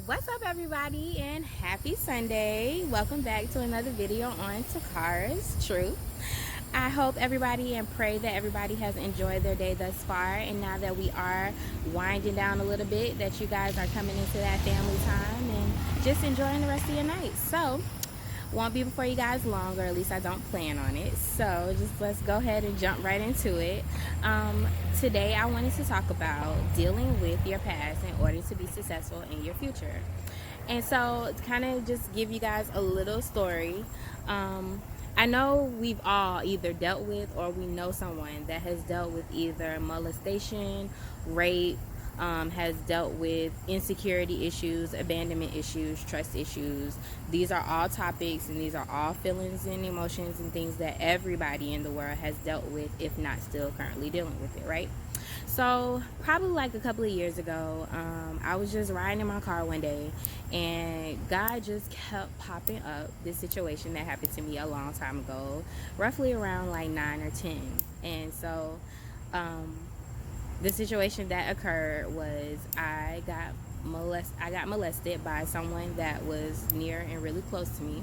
What's up, everybody, and happy Sunday. Welcome back to another video on Takara's Truth. I hope everybody and pray that everybody has enjoyed their day thus far, and now that we are winding down a little bit, that you guys are coming into that family time and just enjoying the rest of your night. So won't be before you guys long, or at least I don't plan on it. So just let's go ahead and jump right into it. Today I wanted to talk about dealing with your past in order to be successful in your future. And so kind of just give you guys a little story. I know we've all either dealt with or we know someone that has dealt with either molestation, rape, has dealt with insecurity issues, abandonment issues, trust issues. These are all topics and these are all feelings and emotions and things that everybody in the world has dealt with, if not still currently dealing with it, right? So probably like a couple of years ago, I was just riding in my car one day and God just kept popping up this situation that happened to me a long time ago, roughly around like 9 or 10. And so the situation that occurred was I got molested by someone that was near and really close to me.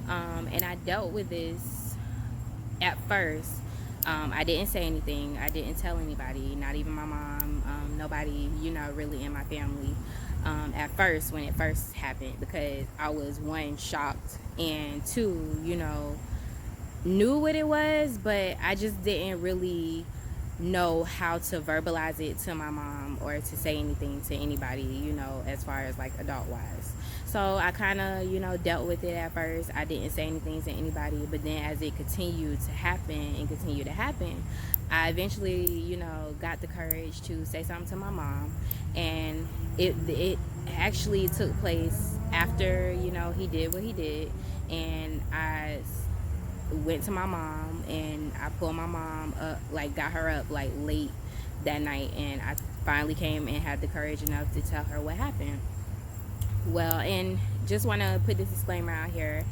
And I dealt with this at first. I didn't say anything. I didn't tell anybody, not even my mom, nobody, really in my family at first when it first happened, because I was, one, shocked, and two, knew what it was, but I just didn't really know how to verbalize it to my mom or to say anything to anybody, as far as like adult wise. So I kind of, dealt with it at first. I didn't say anything to anybody, but then as it continued to happen, I eventually, got the courage to say something to my mom. And it actually took place after, he did what he did. And I went to my mom and I pulled my mom up, like got her up like late that night, and I finally came and had the courage enough to tell her what happened. Well, and just want to put this disclaimer out here.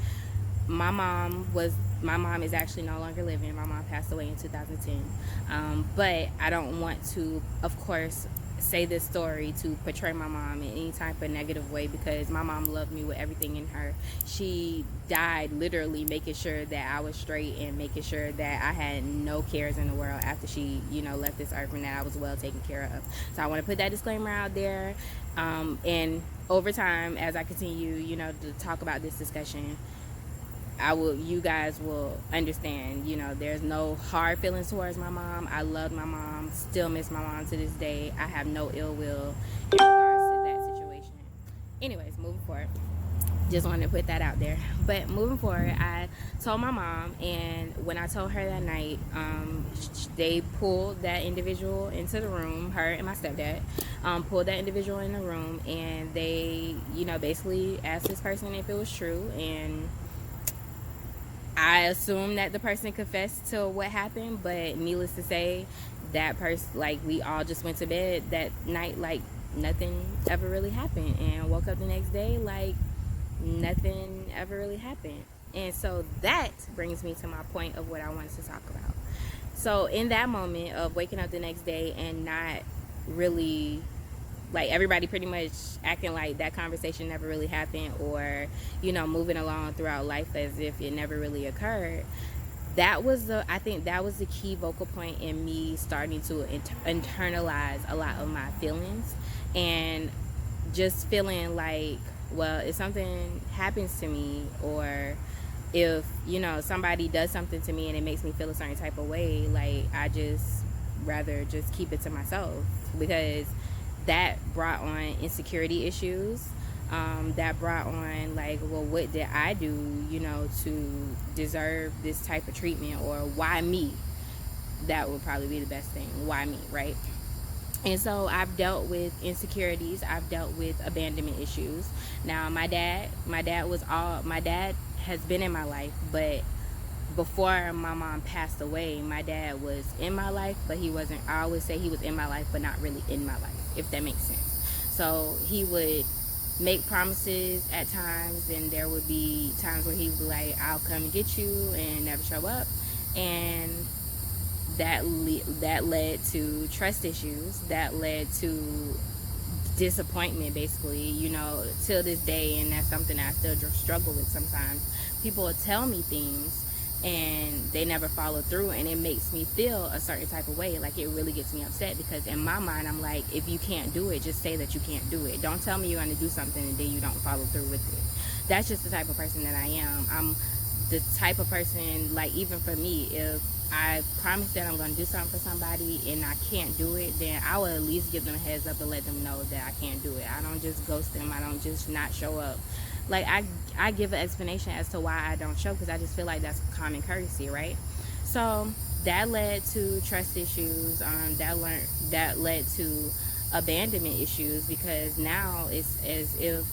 My mom is actually no longer living. My mom passed away in 2010. But I don't want to, of course, say this story to portray my mom in any type of negative way, because my mom loved me with everything in her. She died literally making sure that I was straight and making sure that I had no cares in the world after she, left this earth, and that I was well taken care of. So I want to put that disclaimer out there. And over time, as I continue, to talk about this discussion, you guys will understand, there's no hard feelings towards my mom. I love my mom, still miss my mom to this day. I have no ill will in regards to that situation. Anyways, moving forward, just wanted to put that out there. But moving forward, I told my mom, and when I told her that night, they pulled that individual into the room, her and my stepdad, pulled that individual in the room, and they, basically asked this person if it was true. And I assumed that the person confessed to what happened, but needless to say, that person, like, we all just went to bed that night like nothing ever really happened, and woke up the next day like nothing ever really happened. And so that brings me to my point of what I wanted to talk about. So in that moment of waking up the next day and not really, like, everybody pretty much acting like that conversation never really happened, or moving along throughout life as if it never really occurred, I think that was the key vocal point in me starting to internalize a lot of my feelings, and just feeling like, well, if something happens to me, or if somebody does something to me and it makes me feel a certain type of way, like, I just rather just keep it to myself, because that brought on insecurity issues. That brought on, like, well, what did I do, to deserve this type of treatment, or why me? That would probably be the best thing. Why me, right? And so I've dealt with insecurities. I've dealt with abandonment issues. Now, my dad has been in my life, but before my mom passed away, my dad was in my life, but he wasn't. I always say he was in my life, but not really in my life, if that makes sense. So he would make promises at times, and there would be times where he would be like, I'll come and get you, and never show up. And that led to trust issues. That led to disappointment, basically, you know, till this day. And that's something I still struggle with sometimes. People will tell me things and they never follow through, and it makes me feel a certain type of way. Like, it really gets me upset, because in my mind I'm like, if you can't do it, just say that you can't do it. Don't tell me you're going to do something and then you don't follow through with it. That's just the type of person that I am. I'm the type of person, like, even for me, if I promise that I'm going to do something for somebody and I can't do it, then I will at least give them a heads up and let them know that I can't do it. I don't just ghost them. I don't just not show up. Like, I give an explanation as to why I don't show, because I just feel like that's common courtesy, right? So that led to trust issues. That led to abandonment issues, because now it's as if,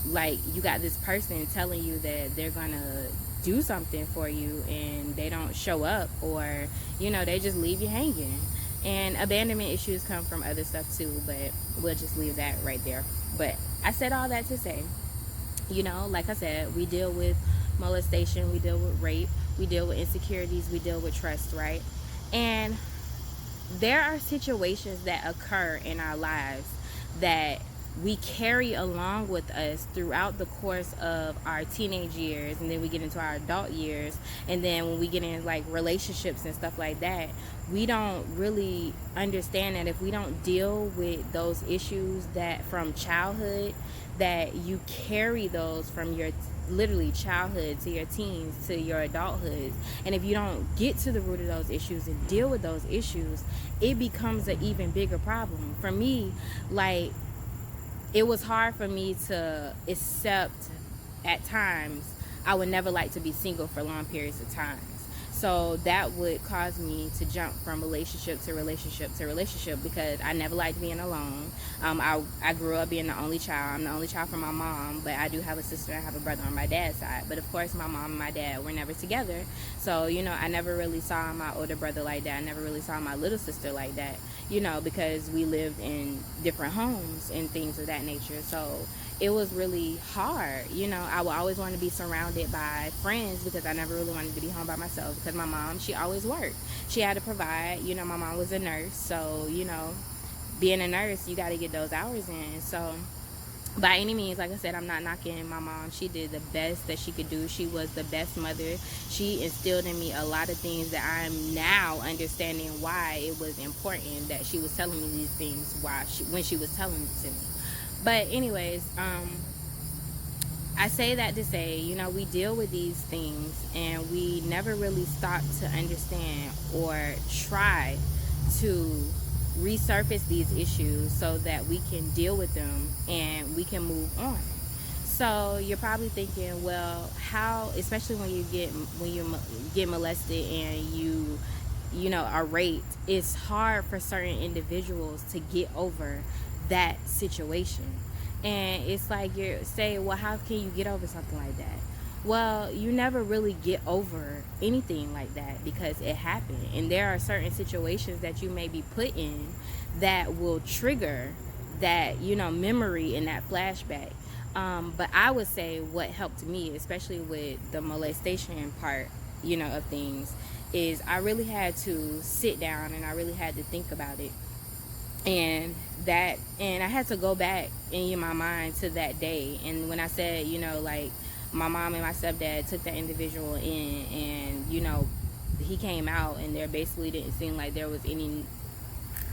like, you got this person telling you that they're gonna do something for you and they don't show up, or, you know, they just leave you hanging. And abandonment issues come from other stuff too, but we'll just leave that right there. But I said all that to say, you know, like I said, we deal with molestation, we deal with rape, we deal with insecurities, we deal with trust, right? And there are situations that occur in our lives that we carry along with us throughout the course of our teenage years, and then we get into our adult years, and then when we get in, like, relationships and stuff like that, we don't really understand that if we don't deal with those issues that from childhood, that you carry those from your literally childhood to your teens to your adulthood. And if you don't get to the root of those issues and deal with those issues, it becomes an even bigger problem. For me, like, it was hard for me to accept at times I would never like to be single for long periods of time. So that would cause me to jump from relationship to relationship to relationship, because I never liked being alone. I grew up being the only child. I'm the only child from my mom, but I do have a sister and I have a brother on my dad's side. But of course, my mom and my dad were never together. So, you know, I never really saw my older brother like that. I never really saw my little sister like that, you know, because we lived in different homes and things of that nature. So it was really hard. You know, I would always want to be surrounded by friends, because I never really wanted to be home by myself, because my mom, she always worked. She had to provide. You know, my mom was a nurse, so, you know, being a nurse, you got to get those hours in. So by any means, like I said, I'm not knocking my mom. She did the best that she could do. She was the best mother. She instilled in me a lot of things that I'm now understanding why it was important that she was telling me these things when she was telling it to me. But anyways, I say that to say, you know, we deal with these things and we never really stop to understand or try to resurface these issues so that we can deal with them and we can move on. So you're probably thinking, well, how, especially when you get molested and you know, are raped, it's hard for certain individuals to get over that situation. And it's like, you're saying, well, how can you get over something like that? Well, you never really get over anything like that, because it happened. And there are certain situations that you may be put in that will trigger that, you know, memory and that flashback. But I would say what helped me, especially with the molestation part, you know, of things, is I really had to sit down and I really had to think about it. And I had to go back in my mind to that day. And when I said, you know, like, my mom and my stepdad took that individual in, and, you know, he came out and there basically didn't seem like there was any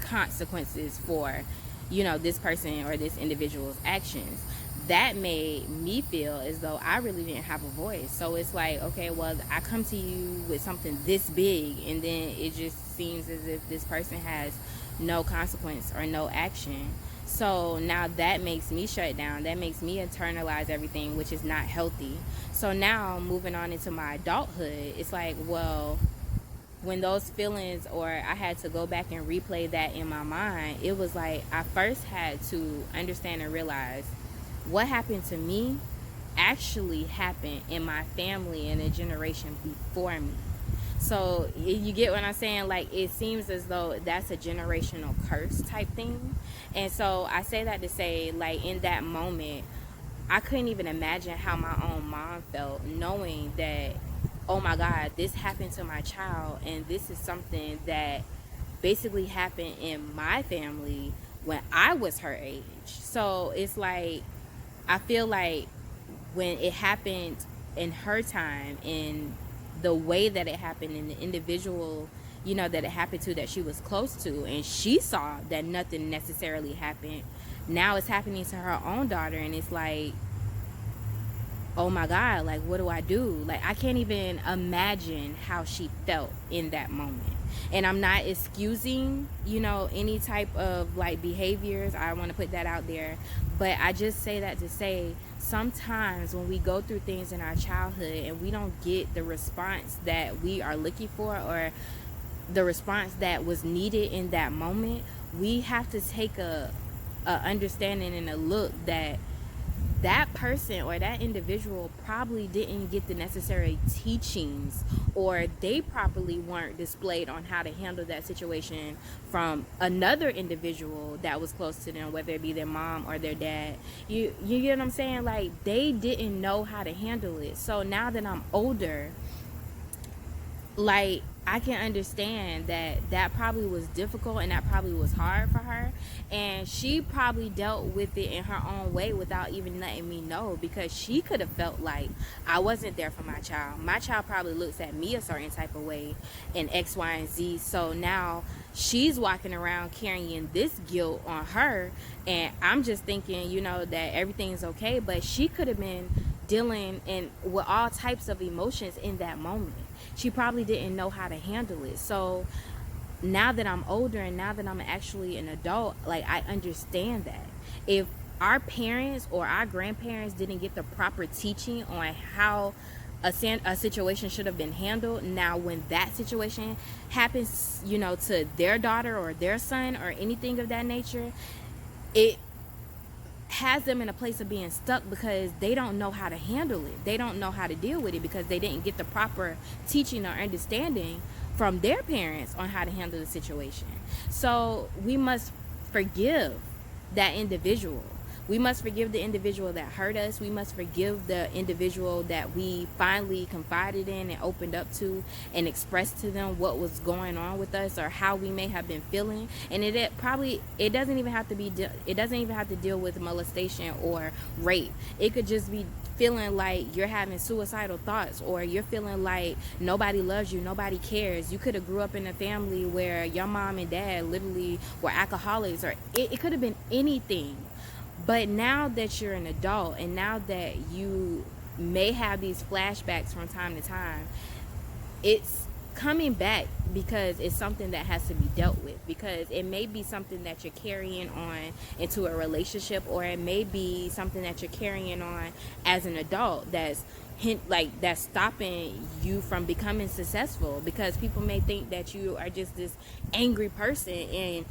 consequences for, you know, this person or this individual's actions. That made me feel as though I really didn't have a voice. So it's like, okay, well, I come to you with something this big, and then it just seems as if this person has no consequence or no action. So now that makes me shut down. That makes me internalize everything, which is not healthy. So now moving on into my adulthood, it's like, well, when those feelings, or I had to go back and replay that in my mind, it was like I first had to understand and realize what happened to me actually happened in my family and a generation before me. So you get what I'm saying? Like, it seems as though that's a generational curse type thing. And so I say that to say, like, in that moment, I couldn't even imagine how my own mom felt, knowing that, oh my God, this happened to my child, and this is something that basically happened in my family when I was her age. So it's like, I feel like when it happened in her time, in the way that it happened, in the individual, you know, that it happened to, that she was close to, and she saw that nothing necessarily happened, now it's happening to her own daughter, and it's like, oh my God, like, what do I do? Like, I can't even imagine how she felt in that moment. And I'm not excusing, you know, any type of like behaviors. I want to put that out there. But I just say that to say, sometimes when we go through things in our childhood and we don't get the response that we are looking for, or the response that was needed in that moment, we have to take a understanding and a look that that person or that individual probably didn't get the necessary teachings, or they properly weren't displayed on how to handle that situation from another individual that was close to them, whether it be their mom or their dad. You get what I'm saying? Like, they didn't know how to handle it. So now that I'm older, like, I can understand that that probably was difficult and that probably was hard for her, and she probably dealt with it in her own way without even letting me know, because she could have felt like I wasn't there for my child. My child probably looks at me a certain type of way in X, Y, and Z. So now she's walking around carrying this guilt on her, and I'm just thinking, you know, that everything's okay, but she could have been dealing with all types of emotions in that moment. She probably didn't know how to handle it. So now that I'm older and now that I'm actually an adult, like, I understand that if our parents or our grandparents didn't get the proper teaching on how a situation should have been handled, now when that situation happens, you know, to their daughter or their son or anything of that nature, it has them in a place of being stuck because they don't know how to handle it. They don't know how to deal with it because they didn't get the proper teaching or understanding from their parents on how to handle the situation. So we must forgive that individual. We must forgive the individual that hurt us. We must forgive the individual that we finally confided in and opened up to and expressed to them what was going on with us or how we may have been feeling. And it doesn't even have to deal with molestation or rape. It could just be feeling like you're having suicidal thoughts, or you're feeling like nobody loves you, nobody cares. You could have grew up in a family where your mom and dad literally were alcoholics, or it could have been anything. But now that you're an adult and now that you may have these flashbacks from time to time, it's coming back because it's something that has to be dealt with, because it may be something that you're carrying on into a relationship, or it may be something that you're carrying on as an adult that's stopping you from becoming successful, because people may think that you are just this angry person and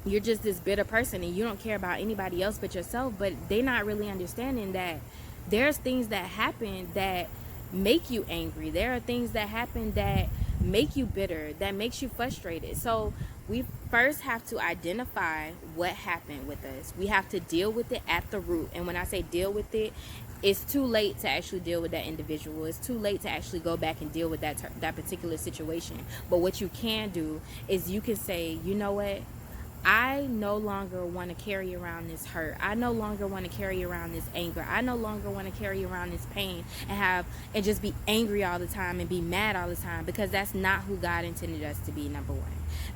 you're just this bitter person and you don't care about anybody else but yourself. But they're not really understanding that there's things that happen that make you angry. There are things that happen that make you bitter, that makes you frustrated. So we first have to identify what happened with us. We have to deal with it at the root. And when I say deal with it, it's too late to actually deal with that individual. It's too late to actually go back and deal with that particular situation. But what you can do is you can say, you know what? I no longer want to carry around this hurt. I no longer want to carry around this anger. I no longer want to carry around this pain and just be angry all the time and be mad all the time, because that's not who God intended us to be, number one.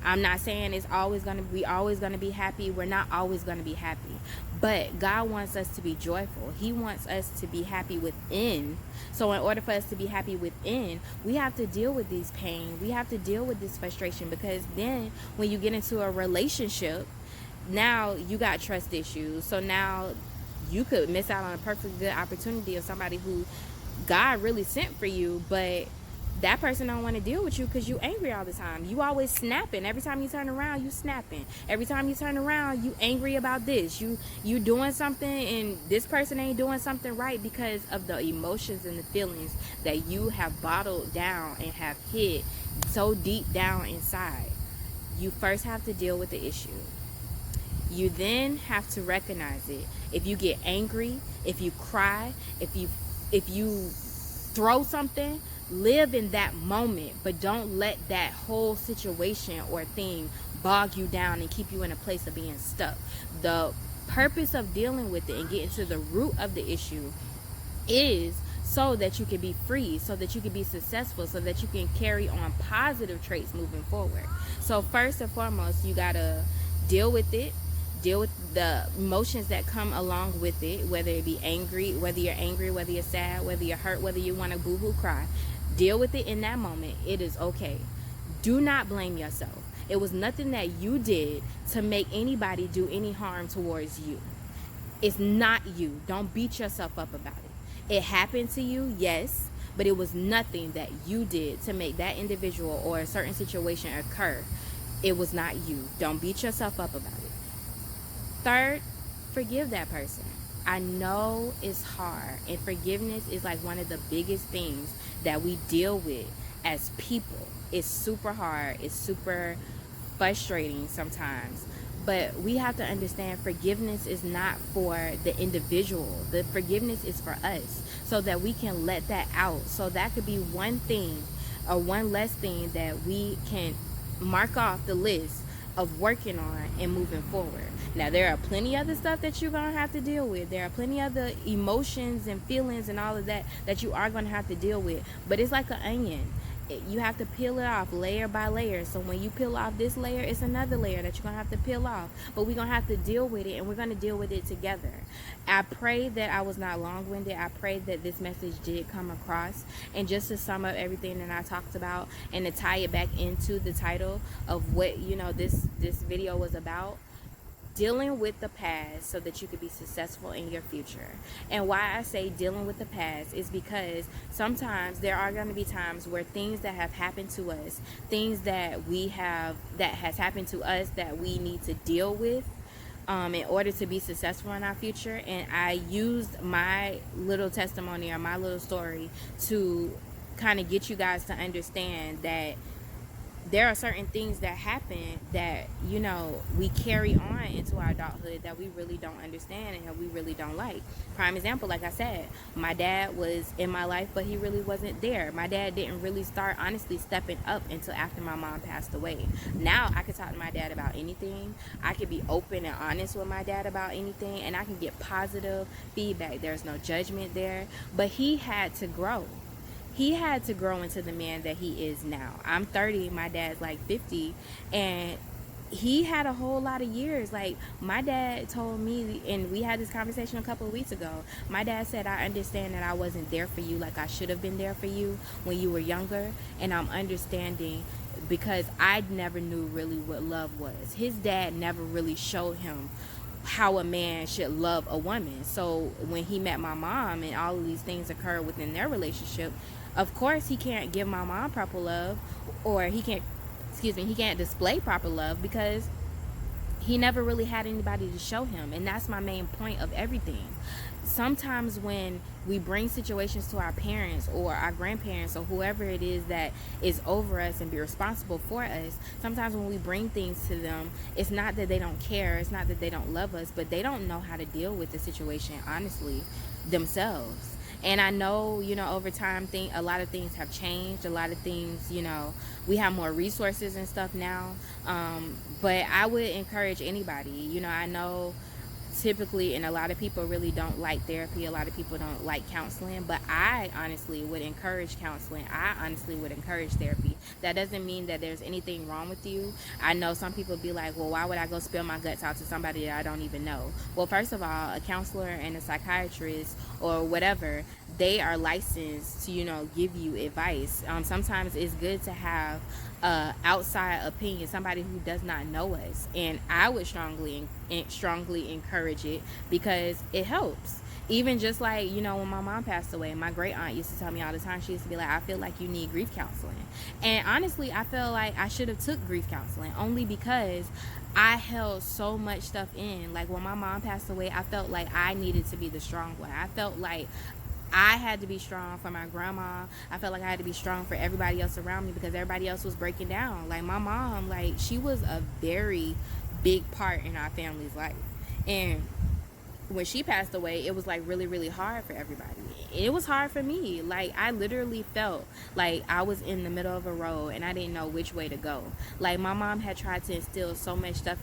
I'm not saying we always going to be happy. We're not always going to be happy. But God wants us to be joyful. He wants us to be happy within. So in order for us to be happy within, we have to deal with these pain. We have to deal with this frustration, because then when you get into a relationship, now you got trust issues. So now you could miss out on a perfect good opportunity of somebody who God really sent for you, but that person don't want to deal with you because you angry all the time. You always snapping. Every time you turn around, you snapping. Every time you turn around, you angry about this. You doing something and this person ain't doing something right, because of the emotions and the feelings that you have bottled down and have hid so deep down inside. You first have to deal with the issue. You then have to recognize it. If you get angry, if you cry, if you throw something, live in that moment, but don't let that whole situation or thing bog you down and keep you in a place of being stuck. The purpose of dealing with it and getting to the root of the issue is so that you can be free, so that you can be successful, so that you can carry on positive traits moving forward. So first and foremost, you gotta deal with it, deal with the emotions that come along with it, whether it be angry, whether you're angry, whether you're sad, whether you're hurt, whether you want to boo-hoo cry. Deal with it in that moment. It is okay. Do not blame yourself. It was nothing that you did to make anybody do any harm towards you. It's not you. Don't beat yourself up about it. It happened to you, yes, but it was nothing that you did to make that individual or a certain situation occur. It was not you. Don't beat yourself up about it. Third, forgive that person. I know it's hard, and forgiveness is like one of the biggest things that we deal with as people. It's super hard. It's super frustrating sometimes. But we have to understand forgiveness is not for the individual. The forgiveness is for us so that we can let that out. So that could be one thing or one less thing that we can mark off the list of working on and moving forward. Now, there are plenty other stuff that you're going to have to deal with. There are plenty other emotions and feelings and all of that that you are going to have to deal with. But it's like an onion. You have to peel it off layer by layer. So when you peel off this layer, it's another layer that you're going to have to peel off. But we're going to have to deal with it, and we're going to deal with it together. I pray that I was not long-winded. I pray that this message did come across. And just to sum up everything that I talked about and to tie it back into the title of what, this video was about, dealing with the past so that you could be successful in your future. And why I say dealing with the past is because sometimes there are going to be times where things that have happened to us, things that has happened to us that we need to deal with in order to be successful in our future. And I used my little testimony or my little story to kind of get you guys to understand that there are certain things that happen that, we carry on into our adulthood that we really don't understand and that we really don't like. Prime example, like I said, my dad was in my life, but he really wasn't there. My dad didn't really start honestly stepping up until after my mom passed away. Now I can talk to my dad about anything. I can be open and honest with my dad about anything, and I can get positive feedback. There's no judgment there, but he had to grow. He had to grow into the man that he is now. I'm 30, my dad's like 50, and he had a whole lot of years. Like, my dad told me, and we had this conversation a couple of weeks ago, my dad said, I understand that I wasn't there for you like I should have been there for you when you were younger, and I'm understanding because I never knew really what love was. His dad never really showed him how a man should love a woman. So when he met my mom and all of these things occurred within their relationship, of course he can't give my mom proper love, or he can't display proper love because he never really had anybody to show him. And that's my main point of everything. Sometimes when we bring situations to our parents or our grandparents or whoever it is that is over us and be responsible for us, sometimes when we bring things to them, it's not that they don't care, it's not that they don't love us, but they don't know how to deal with the situation honestly themselves. And I know, over time, a lot of things have changed. A lot of things, we have more resources and stuff now. But I would encourage anybody, I know typically, and a lot of people really don't like therapy. A lot of people don't like counseling, but I honestly would encourage counseling. I honestly would encourage therapy. That doesn't mean that there's anything wrong with you. I know some people be like, well, why would I go spill my guts out to somebody that I don't even know? Well, first of all, a counselor and a psychiatrist or whatever, they are licensed to, give you advice. Sometimes it's good to have outside opinion, somebody who does not know us, and I would strongly encourage it because it helps. Even just like, when my mom passed away, my great aunt used to tell me all the time, she used to be like, I feel like you need grief counseling. And honestly, I feel like I should have took grief counseling only because I held so much stuff in. Like, when my mom passed away, I felt like I needed to be the strong one. I felt like I had to be strong for my grandma. I felt like I had to be strong for everybody else around me because everybody else was breaking down. Like, my mom, she was a very big part in our family's life. And when she passed away, it was like really, really hard for everybody. It was hard for me. Like, I literally felt like I was in the middle of a road and I didn't know which way to go. Like, my mom had tried to instill so much stuff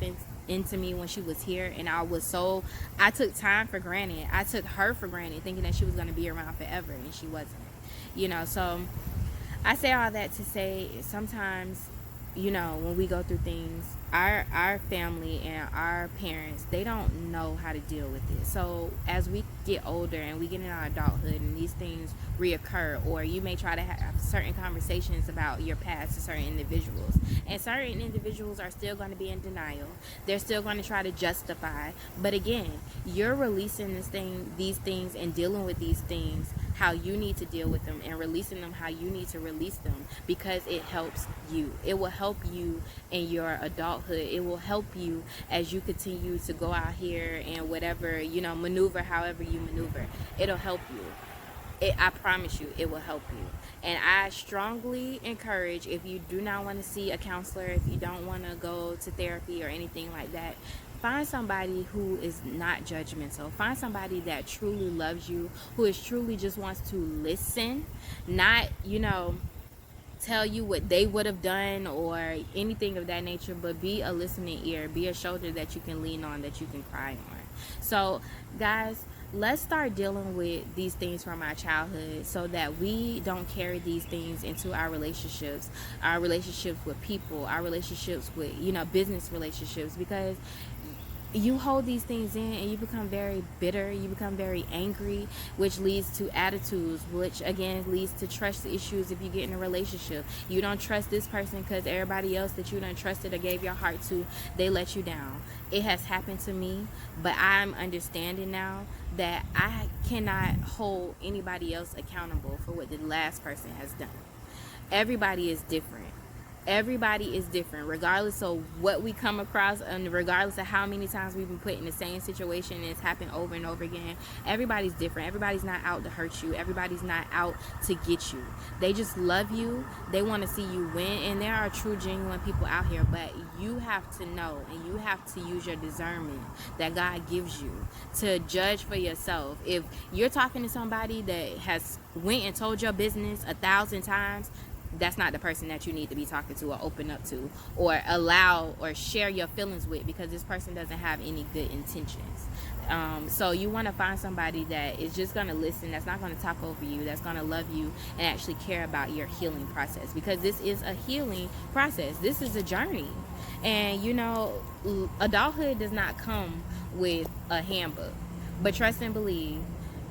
into me when she was here, and I took time for granted. I took her for granted, thinking that she was going to be around forever, and she wasn't. So I say all that to say, sometimes, when we go through things, our family and our parents, they don't know how to deal with it. So as we get older and we get in our adulthood and these things reoccur, or you may try to have certain conversations about your past to certain individuals, and certain individuals are still going to be in denial. They're still going to try to justify. But again, you're releasing these things and dealing with these things how you need to deal with them, and releasing them how you need to release them, because it helps you. It will help you in your adulthood. It will help you as you continue to go out here and whatever, maneuver however you maneuver. It'll help you. I promise you, it will help you. And I strongly encourage, if you do not want to see a counselor, if you don't want to go to therapy or anything like that, find somebody who is not judgmental. Find somebody that truly loves you, who is truly just wants to listen, not, tell you what they would have done or anything of that nature, but be a listening ear, be a shoulder that you can lean on, that you can cry on. So, guys, let's start dealing with these things from our childhood so that we don't carry these things into our relationships with people, our relationships with, business relationships, because you hold these things in and you become very bitter, you become very angry, which leads to attitudes, which again leads to trust issues. If you get in a relationship, you don't trust this person because everybody else that you done trusted or gave your heart to, they let you down. It has happened to me, but I'm understanding now that I cannot hold anybody else accountable for what the last person has done. Everybody is different. Everybody is different, regardless of what we come across, and regardless of how many times we've been put in the same situation and it's happened over and over again. Everybody's different. Everybody's not out to hurt you. Everybody's not out to get you. They just love you. They want to see you win, and there are true, genuine people out here, but you have to know and you have to use your discernment that God gives you to judge for yourself. If you're talking to somebody that has went and told your business 1,000 times, that's not the person that you need to be talking to or open up to or allow or share your feelings with, because this person doesn't have any good intentions. So you want to find somebody that is just going to listen, that's not going to talk over you, that's going to love you and actually care about your healing process, because this is a healing process. This is a journey. And adulthood does not come with a handbook, but trust and believe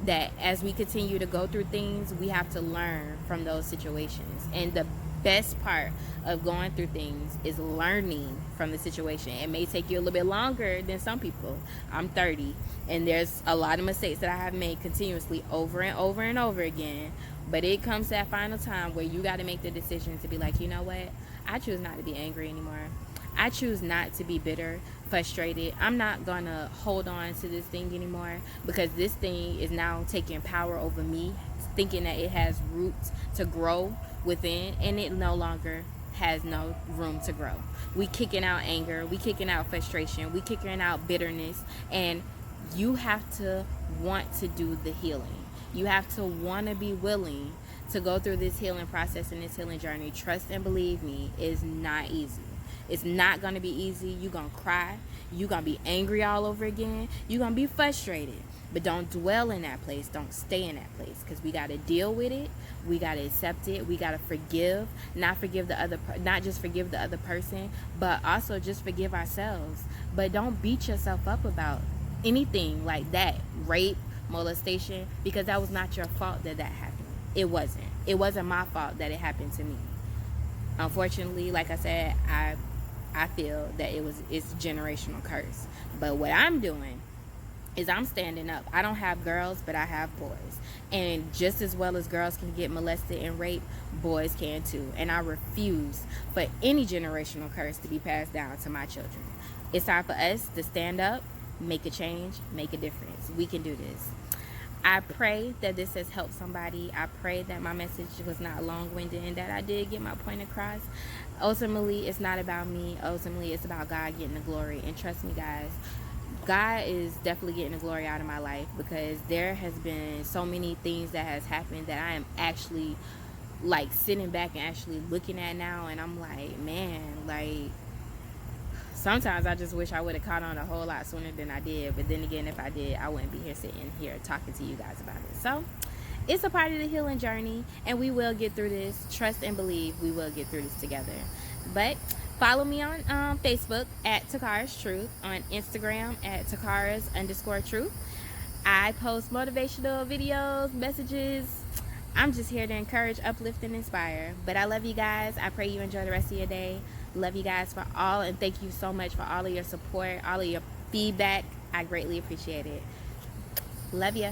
that as we continue to go through things, we have to learn from those situations. And the best part of going through things is learning from the situation. It may take you a little bit longer than some people. I'm 30, and there's a lot of mistakes that I have made continuously over and over and over again. But it comes to that final time where you got to make the decision to be like, you know what? I choose not to be angry anymore. I choose not to be bitter, frustrated. I'm not going to hold on to this thing anymore, because this thing is now taking power over me, thinking that it has roots to grow within, and it no longer has no room to grow. We kicking out anger, we kicking out frustration, we kicking out bitterness, and you have to want to do the healing. You have to want to be willing to go through this healing process and this healing journey. Trust and believe me, it's not easy. It's not going to be easy. You're going to cry. You're going to be angry all over again. You're going to be frustrated. But don't dwell in that place. Don't stay in that place, because we got to deal with it. We got to accept it. We got to forgive. Not just forgive the other person, but also just forgive ourselves. But don't beat yourself up about anything like that. Rape, molestation, because that was not your fault that happened. It wasn't. It wasn't my fault that it happened to me. Unfortunately, like I said, I feel that it's a generational curse. But what I'm doing is I'm standing up. I don't have girls, but I have boys. And just as well as girls can get molested and raped, boys can too. And I refuse for any generational curse to be passed down to my children. It's time for us to stand up, make a change, make a difference. We can do this. I pray that this has helped somebody. I pray that my message was not long-winded and that I did get my point across. Ultimately, it's not about me. Ultimately, it's about God getting the glory. And trust me, guys, God is definitely getting the glory out of my life, because there has been so many things that has happened that I am actually like sitting back and actually looking at now, and I'm like, man, like sometimes I just wish I would have caught on a whole lot sooner than I did. But then again, if I did, I wouldn't be here sitting here talking to you guys about it. So it's a part of the healing journey, and we will get through this. Trust and believe we will get through this together. But follow me on Facebook at Takara's Truth, on Instagram at Takara's_truth. I post motivational videos, messages. I'm just here to encourage, uplift, and inspire. But I love you guys. I pray you enjoy the rest of your day. Love you guys for all, and thank you so much for all of your support, all of your feedback. I greatly appreciate it. Love ya.